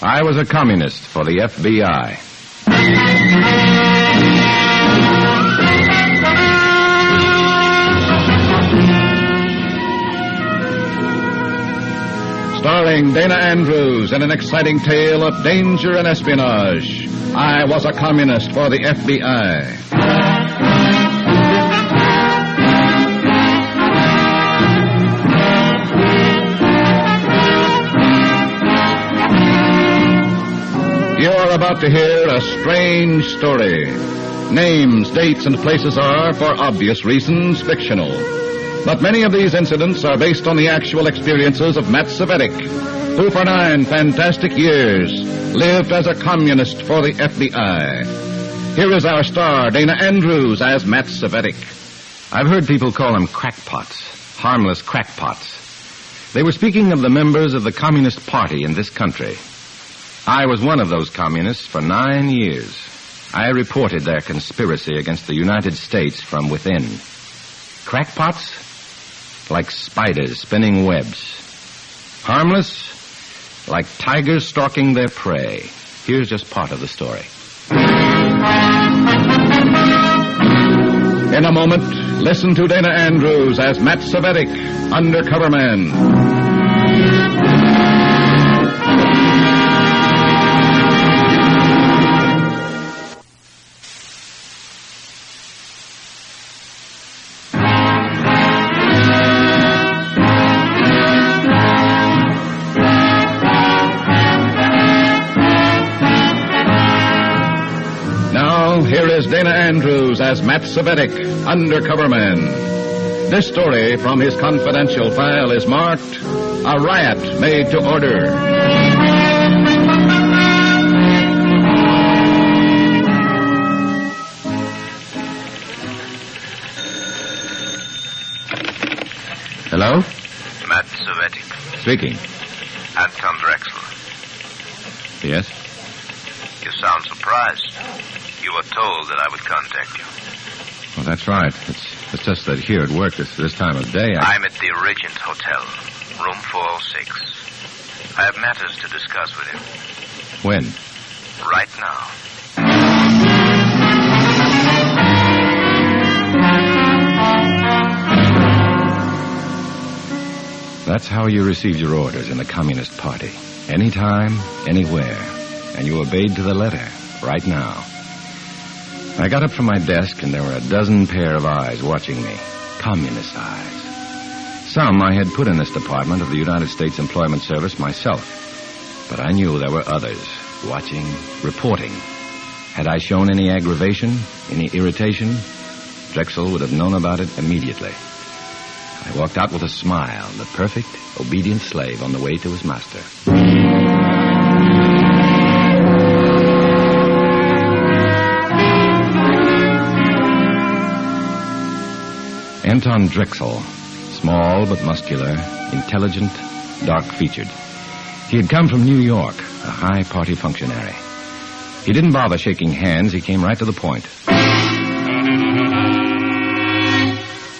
I was a communist for the FBI. Starring Dana Andrews in an exciting tale of danger and espionage. I was a communist for the FBI. You're about to hear a strange story. Names, dates, and places are, for obvious reasons, fictional. But many of these incidents are based on the actual experiences of Matt Cvetic, who for 9 fantastic years lived as a communist for the FBI. Here is our star, Dana Andrews, as Matt Cvetic. I've heard people call them crackpots, harmless crackpots. They were speaking of the members of the Communist Party in this country. I was one of those communists for 9 years. I reported their conspiracy against the United States from within. Crackpots? Like spiders spinning webs. Harmless? Like tigers stalking their prey. Here's just part of the story. In a moment, listen to Dana Andrews as Matt Cvetic, undercover man. Here is Dana Andrews as Matt Cvetic, undercover man. This story from his confidential file is marked, A Riot Made to Order. Hello? Matt Cvetic. Speaking. Anton Drexel. Yes? You sound surprised. You were told that I would contact you. Well, that's right. It's just that here at work this time of day, I'm at the Regent Hotel, room 406. I have matters to discuss with you. When? Right now. That's how you received your orders in the Communist Party. Anytime, anywhere. And you obeyed to the letter, right now. I got up from my desk, and there were a dozen pair of eyes watching me. Communist eyes. Some I had put in this department of the United States Employment Service myself. But I knew there were others, watching, reporting. Had I shown any aggravation, any irritation, Drexel would have known about it immediately. I walked out with a smile, the perfect, obedient slave on the way to his master. Anton Drexel, small but muscular, intelligent, dark-featured. He had come from New York, a high party functionary. He didn't bother shaking hands. He came right to the point.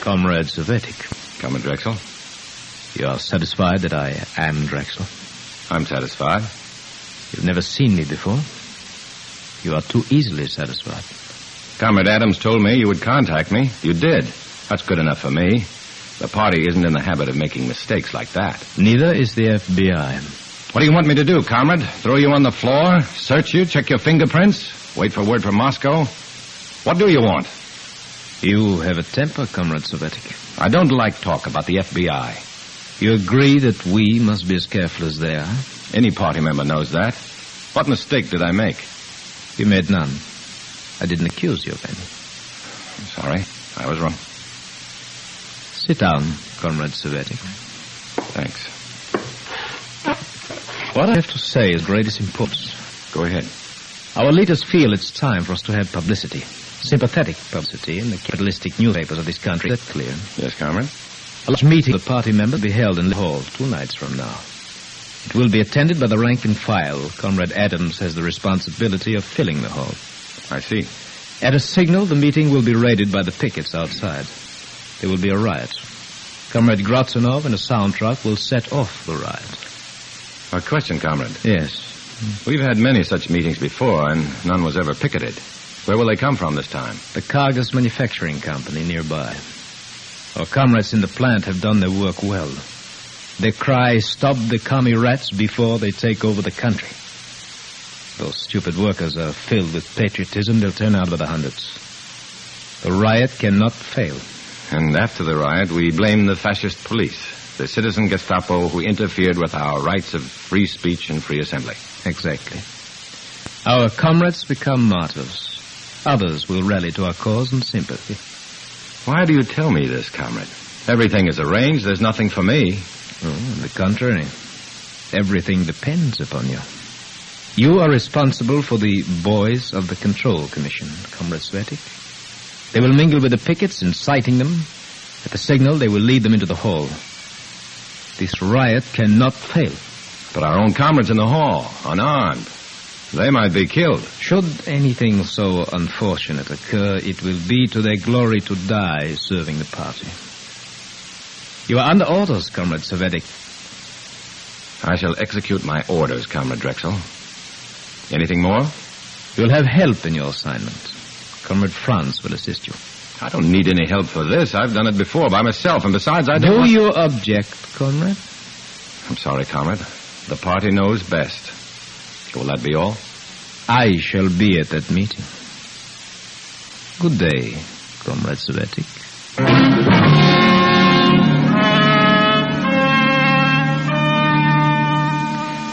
Comrade Cvetic. Comrade Drexel. You are satisfied that I am Drexel? I'm satisfied. You've never seen me before. You are too easily satisfied. Comrade Adams told me you would contact me. You did. That's good enough for me. The party isn't in the habit of making mistakes like that. Neither is the FBI. What do you want me to do, comrade? Throw you on the floor? Search you? Check your fingerprints? Wait for word from Moscow? What do you want? You have a temper, Comrade Cvetic. I don't like talk about the FBI. You agree that we must be as careful as they are? Any party member knows that. What mistake did I make? You made none. I didn't accuse you of any. I'm sorry. I was wrong. Sit down, Comrade Cvetic. Thanks. What I have to say is greatest importance. Go ahead. Our leaders feel it's time for us to have publicity. Sympathetic publicity in the capitalistic newspapers of this country. Is that clear? Yes, comrade. A large meeting of the party members will be held in the hall 2 nights from now. It will be attended by the rank and file. Comrade Adams has the responsibility of filling the hall. I see. At a signal, the meeting will be raided by the pickets outside. There will be a riot. Comrade Grotzinov and a sound truck will set off the riot. A question, comrade. Yes. We've had many such meetings before, and none was ever picketed. Where will they come from this time? The Cargus Manufacturing Company nearby. Our comrades in the plant have done their work well. They cry, "Stop the commie rats before they take over the country." Those stupid workers are filled with patriotism. They'll turn out by the hundreds. The riot cannot fail. And after the riot, we blame the fascist police, the citizen Gestapo who interfered with our rights of free speech and free assembly. Exactly. Our comrades become martyrs. Others will rally to our cause in sympathy. Why do you tell me this, comrade? Everything is arranged. There's nothing for me. Oh, on the contrary. Everything depends upon you. You are responsible for the boys of the Control Commission, Comrade Cvetic. They will mingle with the pickets, inciting them. At the signal, they will lead them into the hall. This riot cannot fail. But our own comrades in the hall, unarmed, they might be killed. Should anything so unfortunate occur, it will be to their glory to die serving the party. You are under orders, Comrade Cvetic. I shall execute my orders, Comrade Drexel. Anything more? You'll have help in your assignment. Comrade Franz will assist you. I don't need any help for this. I've done it before by myself, and besides, I don't... Do you object, Comrade? I'm sorry, Comrade. The party knows best. Will that be all? I shall be at that meeting. Good day, Comrade Cvetic.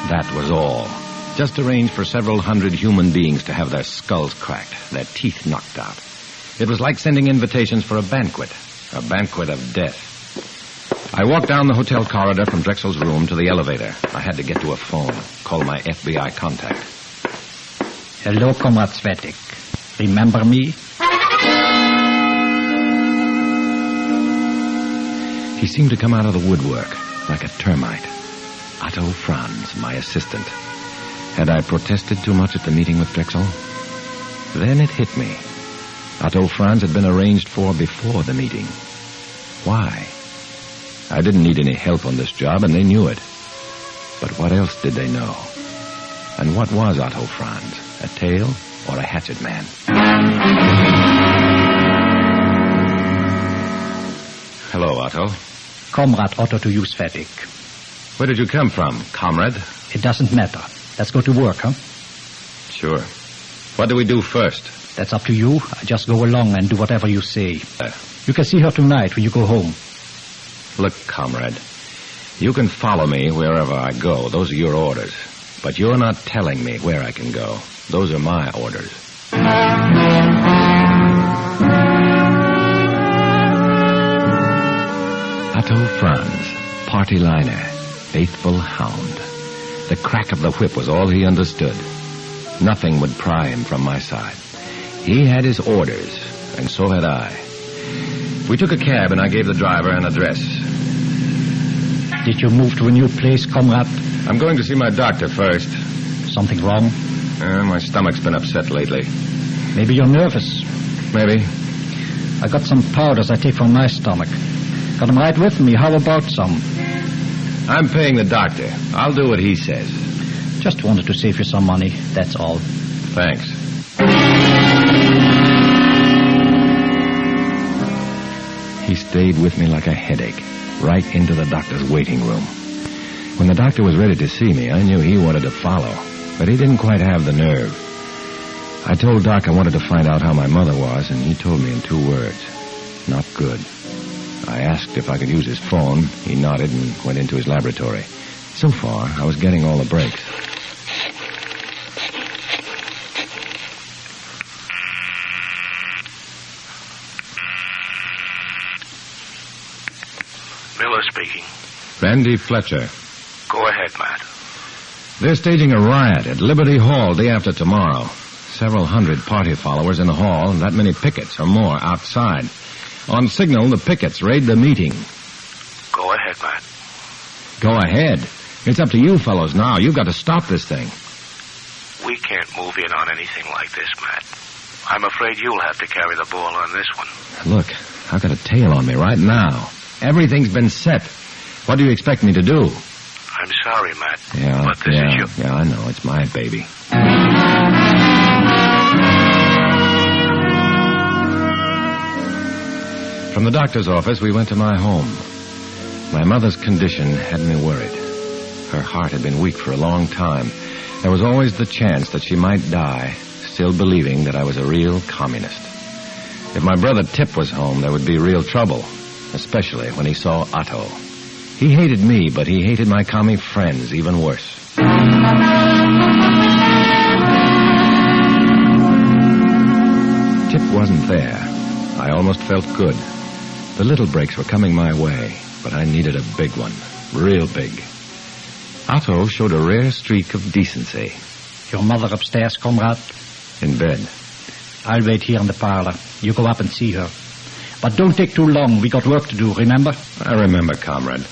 That was all. Just arranged for several hundred human beings to have their skulls cracked, their teeth knocked out. It was like sending invitations for a banquet of death. I walked down the hotel corridor from Drexel's room to the elevator. I had to get to a phone, call my FBI contact. Hello, Comrade Cvetic. Remember me? He seemed to come out of the woodwork, like a termite. Otto Franz, my assistant. Had I protested too much at the meeting with Drexel? Then it hit me. Otto Franz had been arranged for before the meeting. Why? I didn't need any help on this job, and they knew it. But what else did they know? And what was Otto Franz? A tail or a hatchet man? Hello, Otto. Comrade Otto to you, Cvetic. Where did you come from, comrade? It doesn't matter. Let's go to work, huh? Sure. What do we do first? That's up to you. I just go along and do whatever you say. You can see her tonight when you go home. Look, comrade, you can follow me wherever I go. Those are your orders. But you're not telling me where I can go. Those are my orders. Otto Franz, party liner, faithful hound. The crack of the whip was all he understood. Nothing would pry him from my side. He had his orders, and so had I. We took a cab, and I gave the driver an address. Did you move to a new place, comrade? I'm going to see my doctor first. Something wrong? My stomach's been upset lately. Maybe you're nervous. Maybe. I got some powders I take for my stomach. Got them right with me. How about some? I'm paying the doctor. I'll do what he says. Just wanted to save you some money, that's all. Thanks. He stayed with me like a headache, right into the doctor's waiting room. When the doctor was ready to see me, I knew he wanted to follow, but he didn't quite have the nerve. I told Doc I wanted to find out how my mother was, and he told me in 2 words. Not good. I asked if I could use his phone. He nodded and went into his laboratory. So far, I was getting all the breaks. Miller speaking. Randy Fletcher. Go ahead, Matt. They're staging a riot at Liberty Hall day after tomorrow. Several hundred party followers in the hall, and that many pickets or more outside. On signal, the pickets raid the meeting. Go ahead, Matt. Go ahead. It's up to you fellows now. You've got to stop this thing. We can't move in on anything like this, Matt. I'm afraid you'll have to carry the ball on this one. Look, I've got a tail on me right now. Everything's been set. What do you expect me to do? I'm I'm sorry, Matt. Yeah, but this is your... Yeah, I know. It's my baby. From the doctor's office, we went to my home. My mother's condition had me worried. Her heart had been weak for a long time. There was always the chance that she might die, still believing that I was a real communist. If my brother Tip was home, there would be real trouble, especially when he saw Otto. He hated me, but he hated my commie friends even worse. Tip wasn't there. I almost felt good. The little breaks were coming my way, but I needed a big one, real big. Otto showed a rare streak of decency. Your mother upstairs, comrade? In bed. I'll wait here in the parlor. You go up and see her. But don't take too long. We got work to do, remember? I remember, comrade.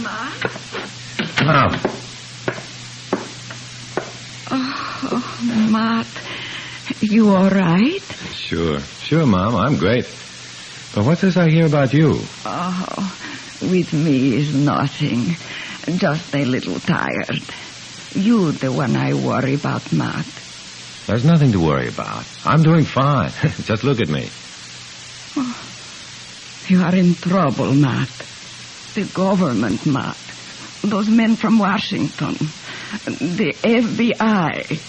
Ma? Mom. Oh, Matt, you all right? Sure, Mom, I'm great. But what's this I hear about you? Oh, with me is nothing. Just a little tired. You the one I worry about, Matt. There's nothing to worry about. I'm doing fine. Just look at me. Oh, you are in trouble, Matt. The government, Matt. Those men from Washington. The FBI.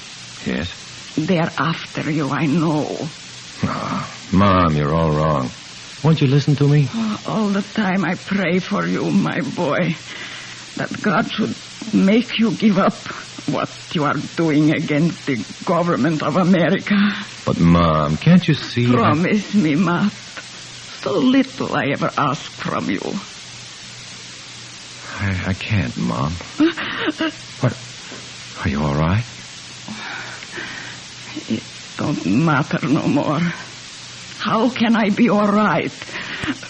Yes? They're after you, I know. Oh, Mom, you're all wrong. Won't you listen to me? Oh, all the time I pray for you, my boy. That God should make you give up what you are doing against the government of America. But, Mom, can't you see... Promise me, Matt. So little I ever ask from you. I can't, Mom. What? Are you all right? It don't matter no more. How can I be all right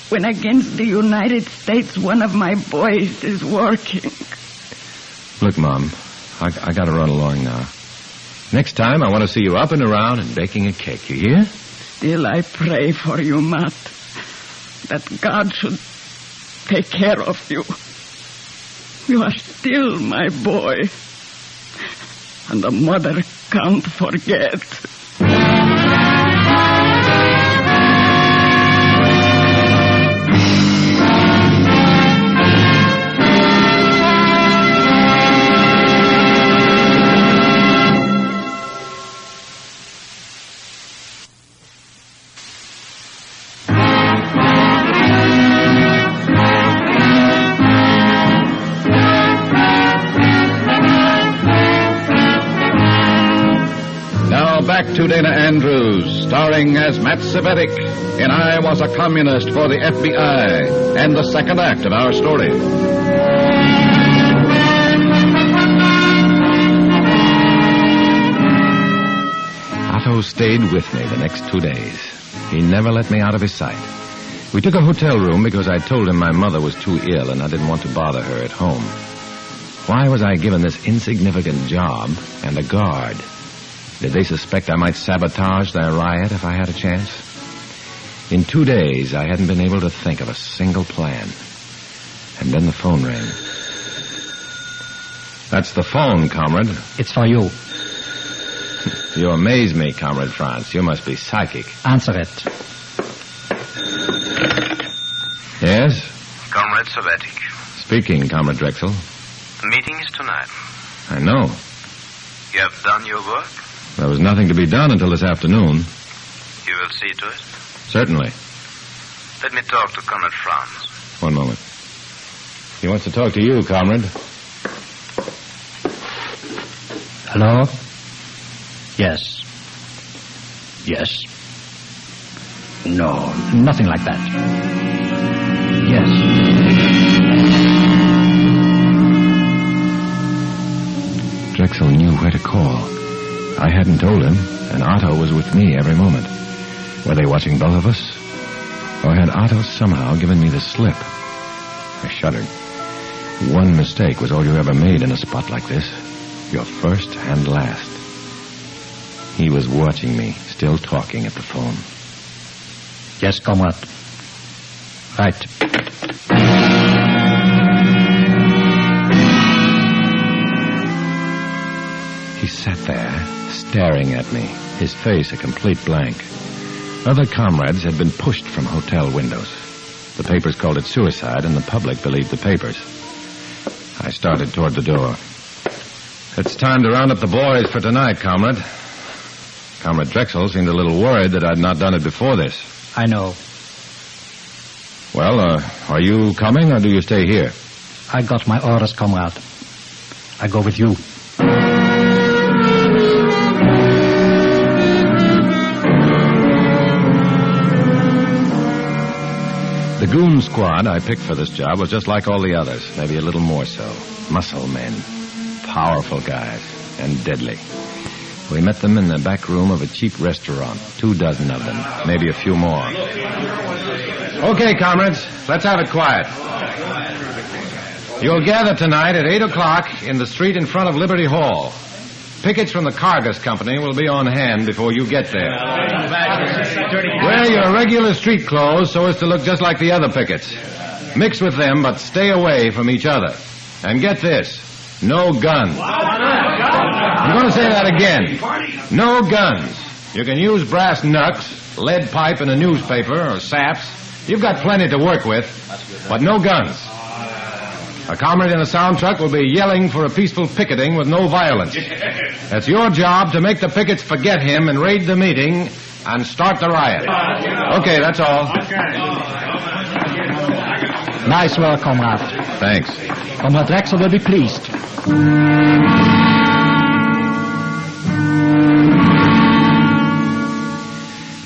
when against the United States one of my boys is working? Look, Mom, I gotta run along now. Next time, I want to see you up and around and baking a cake, you hear? Still, I pray for you, Matt, that God should take care of you. You are still my boy, and the mother can't forget. Back to Dana Andrews, starring as Matt Cvetic in I Was a Communist for the FBI, and the second act of our story. Otto stayed with me the next 2 days. He never let me out of his sight. We took a hotel room because I told him my mother was too ill and I didn't want to bother her at home. Why was I given this insignificant job and a guard? Did they suspect I might sabotage their riot if I had a chance? In 2 days, I hadn't been able to think of a single plan. And then the phone rang. That's the phone, comrade. It's for you. You amaze me, Comrade Franz. You must be psychic. Answer it. Yes? Comrade Cvetic. Speaking, Comrade Drexel. The meeting is tonight. I know. You have done your work? There was nothing to be done until this afternoon. You will see to it? Certainly. Let me talk to Comrade Franz. One moment. He wants to talk to you, Comrade. Hello? Yes. Yes. No, nothing like that. Yes. Drexel knew where to call. I hadn't told him, and Otto was with me every moment. Were they watching both of us? Or had Otto somehow given me the slip? I shuddered. One mistake was all you ever made in a spot like this. Your first and last. He was watching me, still talking at the phone. Yes, comrade. Right. He sat there, staring at me, his face a complete blank. Other comrades had been pushed from hotel windows. The papers called it suicide, and the public believed the papers. I started toward the door. It's time to round up the boys for tonight, comrade. Comrade Drexel seemed a little worried that I'd not done it before this. I know. Well, are you coming, or do you stay here? I got my orders, comrade. I go with you. The goon squad I picked for this job was just like all the others, maybe a little more so. Muscle men, powerful guys, and deadly. We met them in the back room of a cheap restaurant, 24 of them, maybe a few more. Okay, comrades, let's have it quiet. You'll gather tonight at 8 o'clock in the street in front of Liberty Hall. Pickets from the Cargus Company will be on hand before you get there. Wear your regular street clothes so as to look just like the other pickets. Mix with them, but stay away from each other. And get this, no guns. I'm going to say that again. No guns. You can use brass knucks, lead pipe, and a newspaper, or saps. You've got plenty to work with, but no guns. A comrade in a sound truck will be yelling for a peaceful picketing with no violence. It's your job to make the pickets forget him and raid the meeting and start the riot. Okay, that's all. Nice work, comrade. Thanks. Comrade Drexel will be pleased.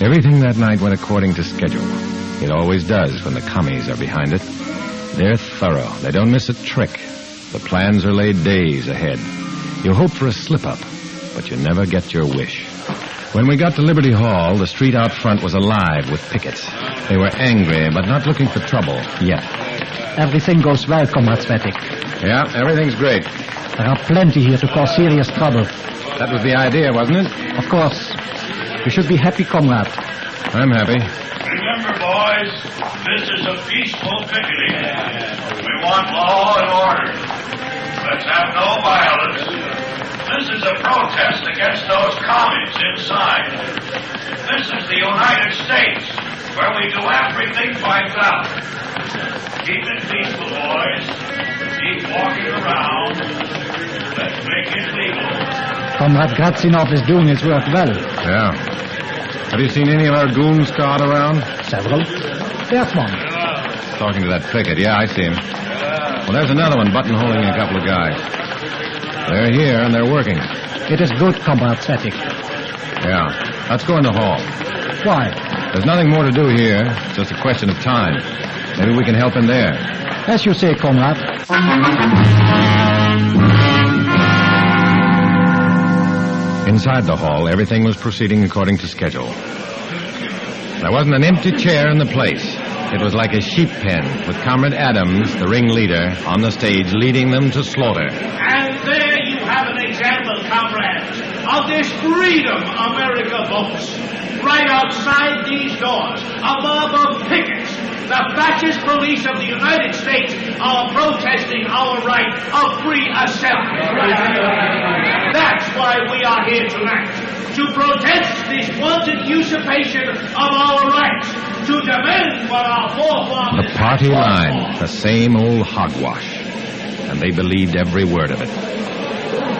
Everything that night went according to schedule. It always does when the commies are behind it. They're thorough. They don't miss a trick. The plans are laid days ahead. You hope for a slip-up, but you never get your wish. When we got to Liberty Hall, the street out front was alive with pickets. They were angry, but not looking for trouble yet. Everything goes well, comrade Cvetic. Yeah, everything's great. There are plenty here to cause serious trouble. That was the idea, wasn't it? Of course. You should be happy, comrade. I'm happy. Remember, boys, this is a peaceful picketing. We want law and order. Let's have no violence. This is a protest against those commies inside. This is the United States, where we do everything by ballot. Keep it peaceful, boys. Keep walking around. Let's make it legal. Comrade Gratzinov is doing his work well. Yeah. Have you seen any of our goons caught around? Several. There's one. Talking to that picket. Yeah, I see him. Well, there's another one buttonholing a couple of guys. They're here and they're working. It is good, comrade Cvetic. Yeah. Let's go in the hall. Why? There's nothing more to do here. It's just a question of time. Maybe we can help in there. As you say, comrade. Inside the hall, everything was proceeding according to schedule. There wasn't an empty chair in the place. It was like a sheep pen, with Comrade Adams, the ringleader, on the stage leading them to slaughter. And there you have an example, comrades, of this freedom America boasts. Right outside these doors, a mob of pickets, the fascist police of the United States, are protesting our right of free assembly. That's why we are here tonight, to protest this wanton usurpation of our rights, to demand what our forefathers... The party line, the same old hogwash. And they believed every word of it.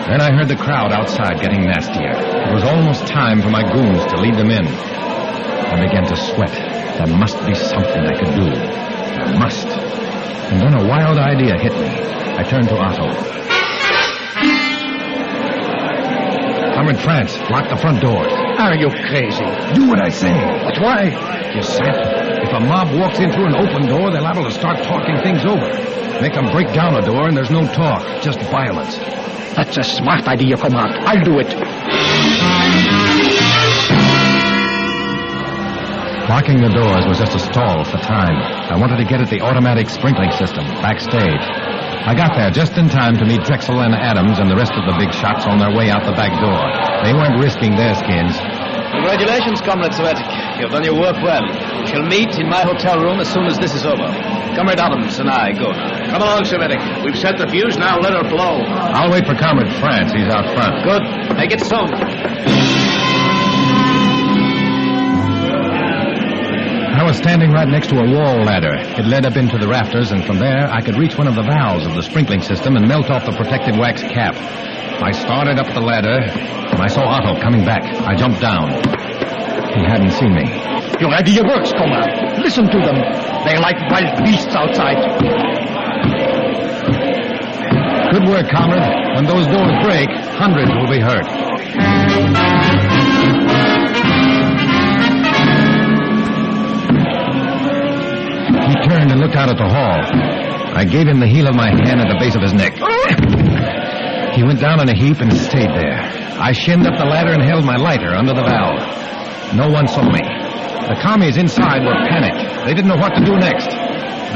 Then I heard the crowd outside getting nastier. It was almost time for my goons to lead them in. I began to sweat. There must be something I could do. There must. And then a wild idea hit me. I turned to Otto. Comrade France, lock the front doors. Are you crazy? Do what I say. But why? You sap. If a mob walks in through an open door, they're liable to start talking things over. Make them break down a door and there's no talk, just violence. That's a smart idea, comrade. I'll do it. Locking the doors was just a stall for time. I wanted to get at the automatic sprinkling system, backstage. I got there just in time to meet Drexel and Adams and the rest of the big shots on their way out the back door. They weren't risking their skins. Congratulations, Comrade Cvetic. You've done your work well. We shall meet in my hotel room as soon as this is over. Comrade Adams and I go now. Come along, Cvetic. We've set the fuse, now let her blow. I'll wait for Comrade France. He's out front. Good. Make it so. I was standing right next to a wall ladder. It led up into the rafters, and from there I could reach one of the valves of the sprinkling system and melt off the protective wax cap. I started up the ladder, and I saw Otto coming back. I jumped down. He hadn't seen me. Your idea works, comrade. Listen to them. They're like wild beasts outside. Good work, comrade. When those doors break, hundreds will be hurt. He turned and looked out at the hall. I gave him the heel of my hand at the base of his neck. He went down in a heap and stayed there. I shinned up the ladder and held my lighter under the valve. No one saw me. The commies inside were panicked. They didn't know what to do next.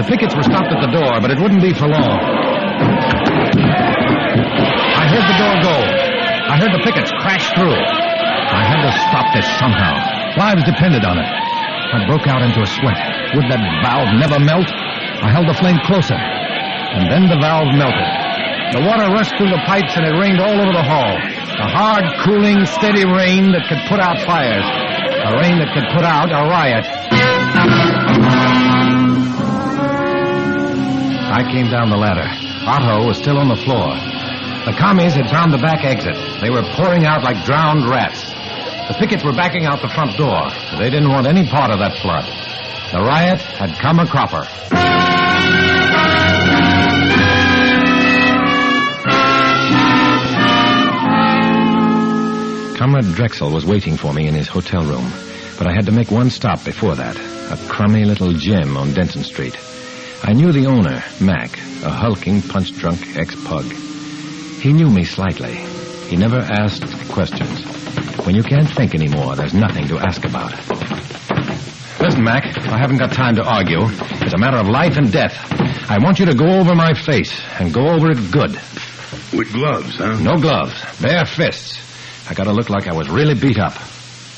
The pickets were stopped at the door, but it wouldn't be for long. I heard the door go. I heard the pickets crash through. I had to stop this somehow. Lives depended on it. I broke out into a sweat. Would that valve never melt? I held the flame closer. And then the valve melted. The water rushed through the pipes and it rained all over the hall. A hard, cooling, steady rain that could put out fires. A rain that could put out a riot. I came down the ladder. Otto was still on the floor. The commies had found the back exit. They were pouring out like drowned rats. The pickets were backing out the front door. They didn't want any part of that flood. The riot had come a cropper. Comrade Drexel was waiting for me in his hotel room, but I had to make one stop before that, a crummy little gym on Denton Street. I knew the owner, Mac, a hulking, punch-drunk ex-pug. He knew me slightly. He never asked questions. When you can't think anymore, there's nothing to ask about. Listen, Mac, I haven't got time to argue. It's a matter of life and death. I want you to go over my face, and go over it good. With gloves, huh? No gloves. Bare fists. I gotta look like I was really beat up.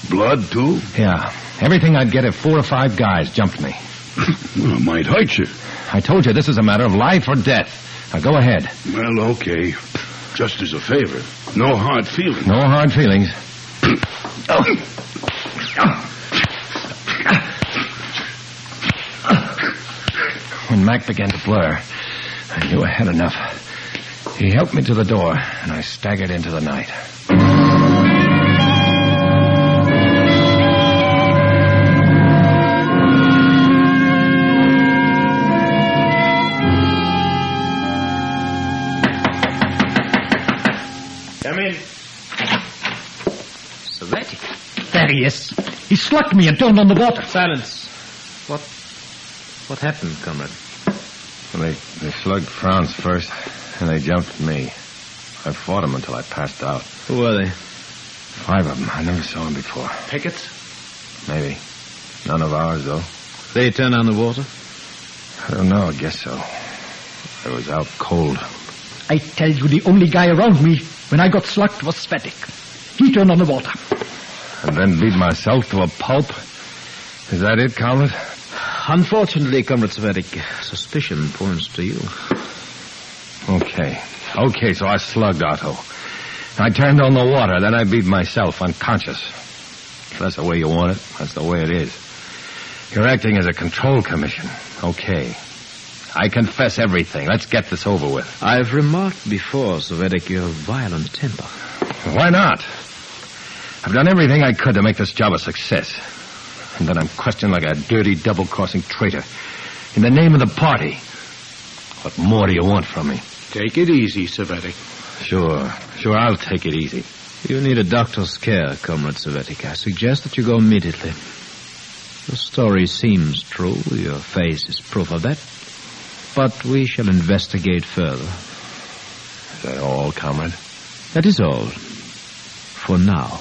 Blood, too? Yeah. Everything I'd get if 4 or 5 guys jumped me. Well, it might hurt you. I told you this is a matter of life or death. Now go ahead. Well, okay. Just as a favor. No hard feelings. No hard feelings. When Mac began to blur, I knew I had enough. He helped me to the door, and I staggered into the night. Come in. Cvetic. There he is. He slugged me and turned on the water. Silence. What happened, comrade? Well, they slugged Franz first, and they jumped me. I fought them until I passed out. Who were they? 5 of them. I never saw them before. Pickets? Maybe. None of ours, though. They turned on the water? I don't know. I guess so. I was out cold. I tell you, the only guy around me when I got slugged was Cvetic. He turned on the water. And then beat myself to a pulp? Is that it, comrade? Unfortunately, Comrade Cvetic, suspicion points to you. Okay, so I slugged Otto. I turned on the water, then I beat myself unconscious. If that's the way you want it, that's the way it is. You're acting as a control commission. Okay. I confess everything. Let's get this over with. I've remarked before, Cvetic, your violent temper. Why not? I've done everything I could to make this job a success. And then I'm questioned like a dirty, double-crossing traitor. In the name of the party. What more do you want from me? Take it easy, Cvetic. Sure, I'll take it easy. You need a doctor's care, Comrade Cvetic. I suggest that you go immediately. The story seems true. Your face is proof of that. But we shall investigate further. Is that all, comrade? That is all. For now.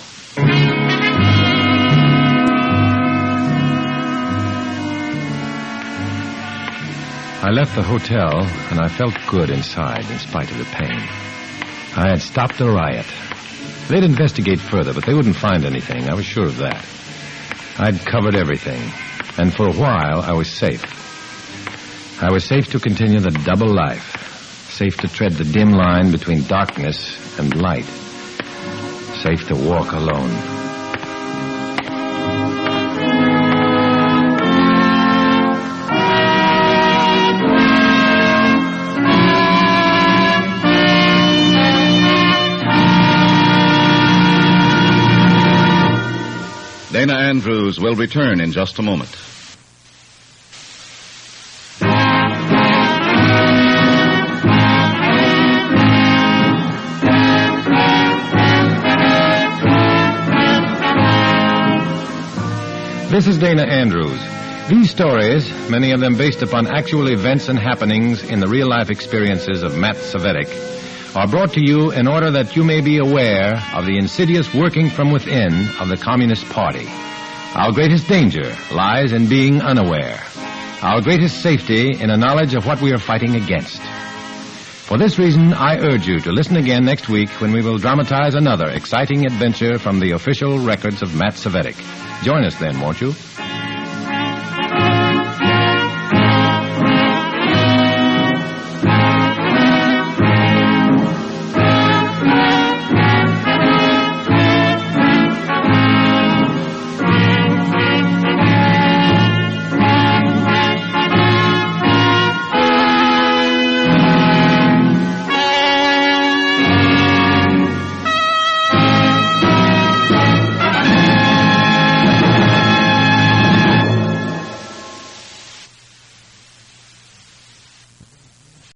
I left the hotel, and I felt good inside in spite of the pain. I had stopped a riot. They'd investigate further, but they wouldn't find anything. I was sure of that. I'd covered everything, and for a while I was safe. I was safe to continue the double life, safe to tread the dim line between darkness and light, safe to walk alone. Dana Andrews will return in just a moment. This is Dana Andrews. These stories, many of them based upon actual events and happenings in the real-life experiences of Matt Cvetic, are brought to you in order that you may be aware of the insidious working from within of the Communist Party. Our greatest danger lies in being unaware. Our greatest safety in a knowledge of what we are fighting against. For this reason, I urge you to listen again next week when we will dramatize another exciting adventure from the official records of Matt Cvetic. Join us then, won't you?